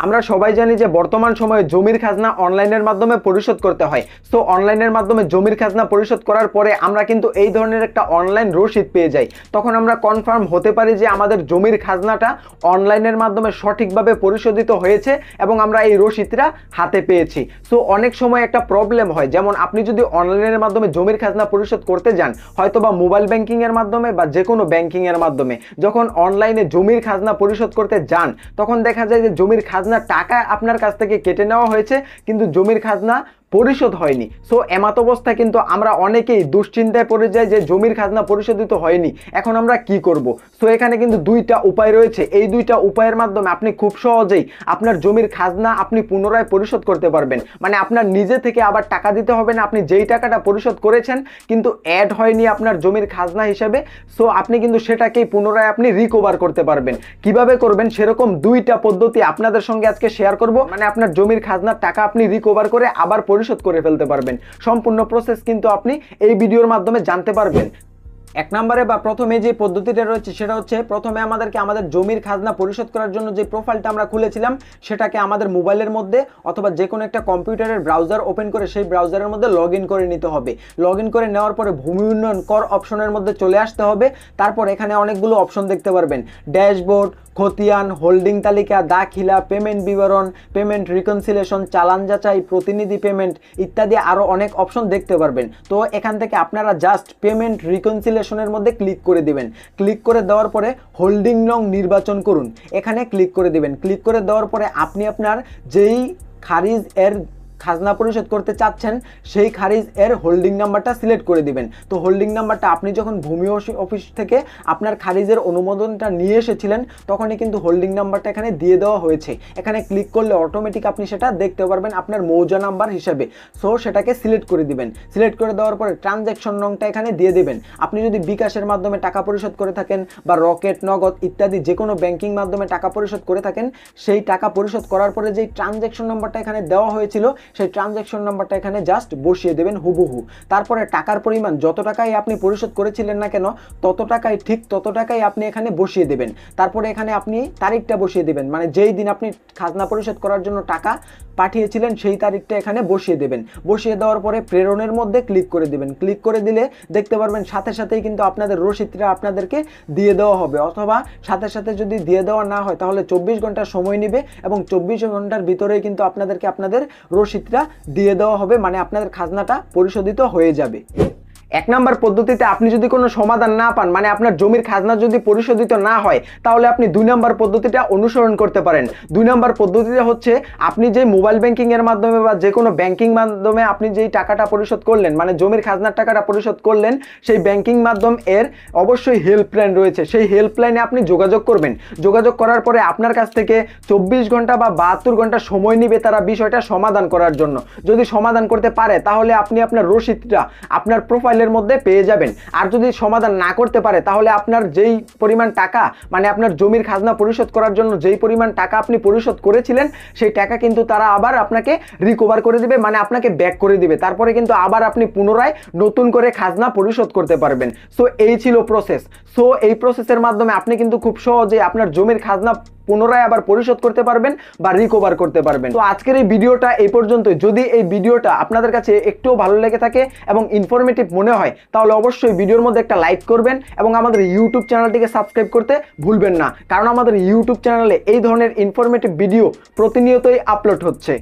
আমরা সবাই জানি যে বর্তমান সময়ে জমির খাজনা অনলাইনের মাধ্যমে পরিশোধ করতে হয়। সো অনলাইনের মাধ্যমে জমির খাজনা পরিশোধ করার পরে আমরা কিন্তু এই ধরনের একটা অনলাইন রসিদ পেয়ে যাই। তখন আমরা কনফার্ম হতে পারি যে আমাদের জমির খাজনাটা অনলাইনের মাধ্যমে সঠিকভাবে পরিশোধিত হয়েছে এবং আমরা এই রসিদটা হাতে পেয়েছি। সো অনেক সময় একটা প্রবলেম হয়, যেমন আপনি যদি অনলাইনের মাধ্যমে জমির খাজনা পরিশোধ করতে যান, হয়তো বা মোবাইল ব্যাংকিং এর মাধ্যমে বা যে কোনো ব্যাংকিং এর মাধ্যমে, যখন অনলাইনে জমির খাজনা পরিশোধ করতে যান তখন দেখা যায় যে জমির খাজনা টাকা আপনার কাছ থেকে কেটে নেওয়া হয়েছে কিন্তু জমির খাজনা পরিশোধ হয়নি। সো এমত অবস্থায় কিন্তু আমরা অনেকেই দুশ্চিন্তায় পড়ে যাই যে জমির খাজনা পরিশোধিত হয়নি, এখন আমরা কি করব। সো এখানে কিন্তু দুইটা উপায় রয়েছে। এই দুইটা উপায়ের মাধ্যমে আপনি খুব সহজেই আপনার জমির খাজনা আপনি পুনরায় পরিশোধ করতে পারবেন। মানে আপনার নিজে থেকে আবার টাকা দিতে হবে না, আপনি যেই টাকাটা পরিশোধ করেছেন কিন্তু অ্যাড হয়নি আপনার জমির খাজনা হিসেবে, সো আপনি কিন্তু সেটাকেই পুনরায় আপনি রিকভার করতে পারবেন। কিভাবে করবেন সেরকম দুইটা পদ্ধতি আপনাদের সঙ্গে আজকে শেয়ার করব। মানে আপনার জমির খাজনার টাকা আপনি রিকভার করে আবার পরিশোধ করে ফেলতে পারবেন। সম্পূর্ণ প্রসেস কিন্তু আপনি এই ভিডিওর মাধ্যমে জানতে পারবেন। এক নম্বরে বা প্রথমে যে পদ্ধতিটা রয়েছে সেটা হচ্ছে, প্রথমে আমাদেরকে আমাদের জমির খাজনা পরিশোধ করার জন্য যে প্রোফাইলটা আমরা খুলেছিলাম সেটাকে আমাদের মোবাইলের মধ্যে অথবা যে কোনো একটা কম্পিউটারের ব্রাউজার ওপেন করে সেই ব্রাউজারের মধ্যে লগ ইন করে নিতে হবে। লগ ইন করে নেওয়ার পরে ভূমি উন্নয়ন কর অপশনের মধ্যে চলে আসতে হবে। তারপর এখানে অনেকগুলো অপশন দেখতে পারবেন, ড্যাশবোর্ড, খতিয়ান, হোল্ডিং তালিকা, দাখিলা, পেমেন্ট বিবরণ, পেমেন্ট রিকনসিলেশন, চালান যাচাই, প্রতিনিধি পেমেন্ট ইত্যাদি আরও অনেক অপশন দেখতে পারবেন। তো এখান থেকে আপনারা জাস্ট পেমেন্ট রিকনসিলেশনের মধ্যে ক্লিক করে দিবেন। ক্লিক করে দেওয়ার পরে হোল্ডিং নং নির্বাচন করুন, এখানে ক্লিক করে দিবেন। ক্লিক করে দেওয়ার পরে আপনি আপনার যেই খারিজ এর খাজনা পরিশোধ করতে চাচ্ছেন সেই খারিজ এর হোল্ডিং নাম্বারটা সিলেক্ট করে দিবেন। তো হোল্ডিং নাম্বারটা আপনি যখন ভূমি অফিস থেকে আপনার খারিজের অনুমোদনটা নিয়ে এসেছিলেন তখনই কিন্তু হোল্ডিং নাম্বারটা এখানে দিয়ে দেওয়া হয়েছে। এখানে ক্লিক করলে অটোমেটিক আপনি সেটা দেখতে পারবেন আপনার মৌজা নাম্বার হিসেবে। সো সেটাকে সিলেক্ট করে দিবেন। সিলেক্ট করে দেওয়ার পরে ট্রানজ্যাকশন নংটা এখানে দিয়ে দেবেন। আপনি যদি বিকাশের মাধ্যমে টাকা পরিশোধ করে থাকেন বা রকেট, নগদ ইত্যাদি যে কোনো ব্যাংকিং মাধ্যমে টাকা পরিশোধ করে থাকেন, সেই টাকা পরিশোধ করার পরে যেই ট্রানজ্যাকশন নাম্বারটা এখানে দেওয়া হয়েছিল সেই ট্রানজ্যাকশন নাম্বারটা এখানে জাস্ট বসিয়ে দেবেন হুবহু। তারপরে টাকার পরিমাণ যত টাকাই আপনি পরিশোধ করেছিলেন না কেন তত টাকাই ঠিক তত টাকাই আপনি এখানে বসিয়ে দেবেন। তারপরে এখানে আপনি তারিখটা বসিয়ে দেবেন, মানে যেই দিন আপনি খাজনা পরিশোধ করার জন্য টাকা পাঠিয়েছিলেন সেই তারিখটা এখানে বসিয়ে দেবেন। বসিয়ে দেওয়ার পরে প্রেরণের মধ্যে ক্লিক করে দিবেন। ক্লিক করে দিলে দেখতে পারবেন সাথে সাথেই কিন্তু আপনাদের রসিদটা আপনাদেরকে দিয়ে দেওয়া হবে, অথবা সাথে সাথে যদি দিয়ে দেওয়া না হয় তাহলে 24 ঘন্টা সময় নেবে এবং 24 ঘন্টার ভিতরেই কিন্তু আপনাদেরকে আপনাদের রসিদটা দিয়ে দেওয়া হবে, মানে আপনাদের খাজনাটা পরিশোধিত হয়ে যাবে। এক নম্বর পদ্ধতিতে আপনি যদি কোনো সমাধান না পান, মানে আপনার জমির খাজনা যদি পরিশোধিত না হয়, তাহলে আপনি 2 নম্বর পদ্ধতিটা অনুসরণ করতে পারেন। 2 নম্বর পদ্ধতিটা হচ্ছে, আপনি যে মোবাইল ব্যাংকিং এর মাধ্যমে বা যে কোনো ব্যাংকিং মাধ্যমে আপনি যেই টাকাটা পরিশোধ করলেন, মানে জমির খাজনার টাকাটা পরিশোধ করলেন, সেই ব্যাংকিং মাধ্যম এর অবশ্যই হেল্পলাইন রয়েছে, সেই হেল্পলাইনে আপনি যোগাযোগ করবেন। যোগাযোগ করার পরে আপনার কাছ থেকে 24 ঘন্টা বা 72 ঘন্টা সময় নেবে তারা বিষয়টা সমাধান করার জন্য। যদি সমাধান করতে পারে তাহলে আপনি আপনার রসিদটা আপনার প্রোফাইল মধ্যে পেয়ে যাবেন। আর যদি সমাধান না করতে পারে তাহলে আপনার যেই পরিমাণ টাকা, মানে আপনার জমির খাজনা পরিশোধ করার জন্য যেই পরিমাণ টাকা আপনি পরিশোধ করেছিলেন সেই টাকা কিন্তু তারা আবার আপনাকে রিকভার করে দিবে, মানে আপনাকে ব্যাক করে দিবে। তারপরে কিন্তু আবার আপনি পুনরায় নতুন করে খাজনা পরিশোধ করতে পারবেন। সো এই ছিল প্রসেস। সো এই প্রসেসের মাধ্যমে আপনি কিন্তু খুব সহজে আপনার জমির খাজনা পুনরায় আবার পরিশোধ করতে পারবেন বা রিকভার করতে পারবেন। তো আজকের এই ভিডিওটা এই পর্যন্তই। যদি এই ভিডিওটা আপনাদের কাছে একটুও ভালো লেগে থাকে এবং ইনফরমেটিভ মনে হয় তাহলে অবশ্যই ভিডিওর মধ্যে একটা লাইক করবেন এবং আমাদের ইউটিউব চ্যানেলটিকে সাবস্ক্রাইব করতে ভুলবেন না, কারণ আমাদের ইউটিউব চ্যানেলে এই ধরনের ইনফরমেটিভ ভিডিও প্রতিনিয়তই আপলোড হচ্ছে।